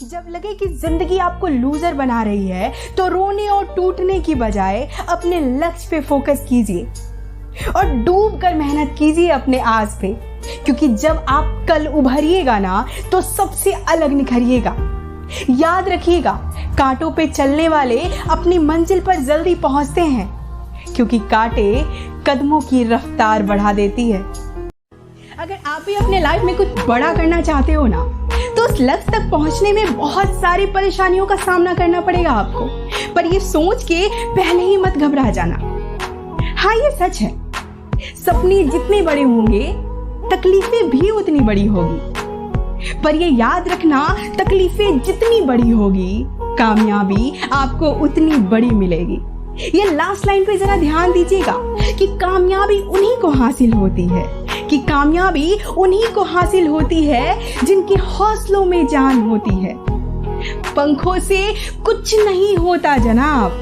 जब लगे कि जिंदगी आपको लूजर बना रही है तो रोने और टूटने की बजाय अपने लक्ष्य पे फोकस कीजिए और डूब कर मेहनत कीजिए अपने आज पे, क्योंकि जब आप कल उभरिएगा ना तो सबसे अलग निखरिएगा। याद रखिएगा, कांटों पे चलने वाले अपनी मंजिल पर जल्दी पहुंचते हैं, क्योंकि कांटे कदमों की रफ्तार बढ़ा देती है। अगर आप भी अपने लाइफ में कुछ बड़ा करना चाहते हो ना, तो उस लक्ष्य तक पहुंचने में बहुत सारी परेशानियों का सामना करना पड़ेगा आपको, पर ये सोच के पहले ही मत घबरा जाना। हाँ, ये सच है, सपने जितने बड़े होंगे तकलीफें भी उतनी बड़ी होगी, पर ये याद रखना, तकलीफें जितनी बड़ी होगी कामयाबी आपको उतनी बड़ी मिलेगी। ये लास्ट लाइन पे जरा ध्यान दीजिएगा कि कामयाबी उन्हीं को हासिल होती है, कि कामयाबी उन्हीं को हासिल होती है जिनके हौसलों में जान होती है। पंखों से कुछ नहीं होता जनाब,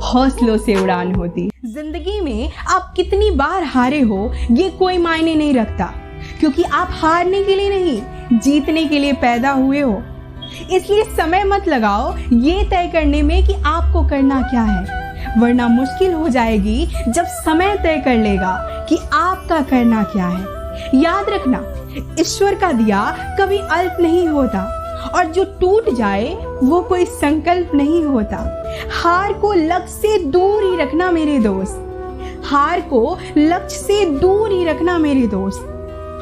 हौसलों से उड़ान होती। जिंदगी में आप कितनी बार हारे हो ये कोई मायने नहीं रखता, क्योंकि आप हारने के लिए नहीं, जीतने के लिए पैदा हुए हो। इसलिए समय मत लगाओ ये तय करने में कि आपको करना क्या है, वरना मुश्किल हो जाएगी जब समय तय कर लेगा कि आपका करना क्या है। याद रखना, ईश्वर का दिया कभी अल्प नहीं होता, और जो टूट जाए वो कोई संकल्प नहीं होता। हार को लक्ष्य से दूर ही रखना मेरे दोस्त, हार को लक्ष्य से दूर ही रखना मेरे दोस्त,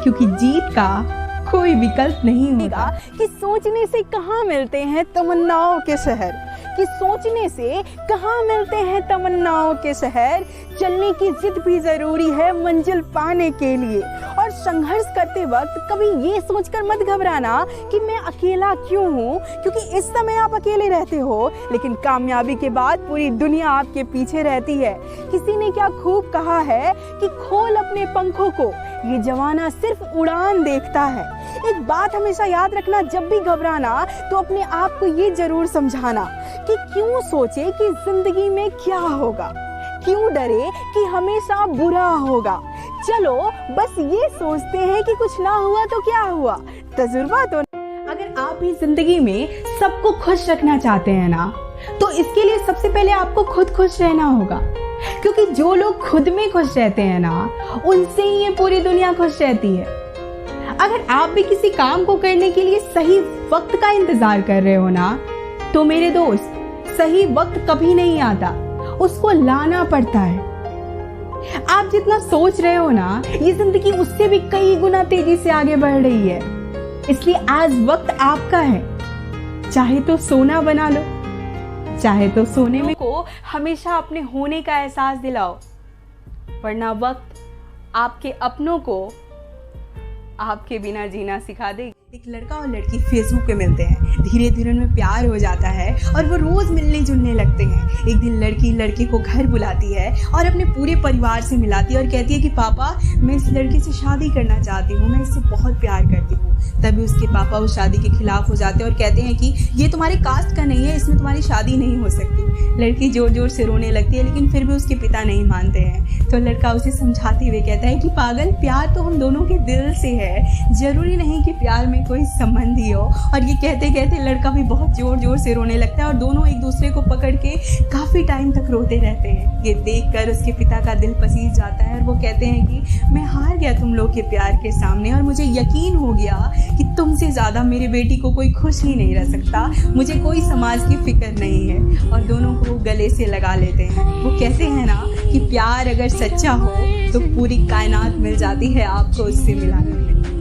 क्योंकि जीत का कोई विकल्प नहीं होगा। कि सोचने से कहाँ मिलते हैं तमन्नाओं के शहर, कि सोचने से कहाँ मिलते हैं तमन्नाओं के शहर। चलने की जिद भी जरूरी है मंजिल पाने के लिए, और संघर्ष करते वक्त कभी ये सोचकर मत घबराना कि मैं अकेला क्यों हूँ, क्योंकि इस समय आप अकेले रहते हो, लेकिन कामयाबी के बाद पूरी दुनिया आपके पीछे रहती है। किसी ने क्या खूब कहा है कि खोल अपने पंखों को, ये जमाना सिर्फ उड़ान देखता है। एक बात हमेशा याद रखना, जब भी घबराना तो अपने आप को ये जरूर समझाना कि क्यों सोचे कि जिंदगी में क्या होगा, क्यों डरे कि हमेशा बुरा होगा। चलो बस ये सोचते हैं कि कुछ ना हुआ तो क्या हुआ, तजुर्बा तो। अगर आप भी जिंदगी में सबको खुश रखना चाहते हैं ना, तो इसके लिए सबसे पहले आपको खुद खुश रहना होगा, क्योंकि जो लोग खुद में खुश रहते हैं ना, उनसे ही ये पूरी दुनिया खुश रहती है। अगर आप भी किसी काम को करने के लिए सही वक्त का इंतजार कर रहे हो ना, तो मेरे दोस्त, सही वक्त कभी नहीं आता, उसको लाना पड़ता है। आप जितना सोच रहे हो ना, ये जिंदगी उससे भी कई गुना तेजी से आगे बढ़ रही है। इसलिए आज वक्त आपका है, चाहे तो सोना बना लो, चाहे तो सोने में को हमेशा अपने होने का एहसास दिलाओ, वरना वक्त आपके अपनों को आपके बिना जीना सिखा देगी। एक लड़का और लड़की फेसबुक पे मिलते हैं, धीरे धीरे उनमें प्यार हो जाता है और वो रोज मिलने जुलने लगते हैं। एक दिन लड़की लड़के को घर बुलाती है और अपने पूरे परिवार से मिलाती है और कहती है कि पापा, मैं इस लड़के से शादी करना चाहती हूँ, मैं इससे बहुत प्यार करती हूँ। तभी उसके पापा उस शादी के खिलाफ हो जाते हैं और कहते हैं कि ये तुम्हारे कास्ट का नहीं है, इसमें तुम्हारी शादी नहीं हो सकती। लड़की जोर जोर से रोने लगती है, लेकिन फिर भी उसके पिता नहीं मानते हैं। तो लड़का उसे समझाते हुए कहता है कि पागल, प्यार तो हम दोनों के दिल से है, जरूरी नहीं कि प्यार में कोई संबंध ही हो। और ये कहते कहते लड़का भी बहुत जोर जोर से रोने लगता है और दोनों एक दूसरे को पकड़ के काफी टाइम तक रोते रहते हैं। ये देखकर उसके पिता का दिल पसीज जाता है और वो कहते हैं कि मैं हार गया तुम लोग के प्यार के सामने, और मुझे यकीन हो गया कि तुमसे ज्यादा मेरी बेटी को कोई खुश ही नहीं रह सकता, मुझे कोई समाज की फिक्र नहीं है। और दोनों को गले से लगा लेते हैं। वो कहते हैं ना कि प्यार अगर सच्चा हो तो पूरी कायनात मिल जाती है आपको उससे मिलाने में।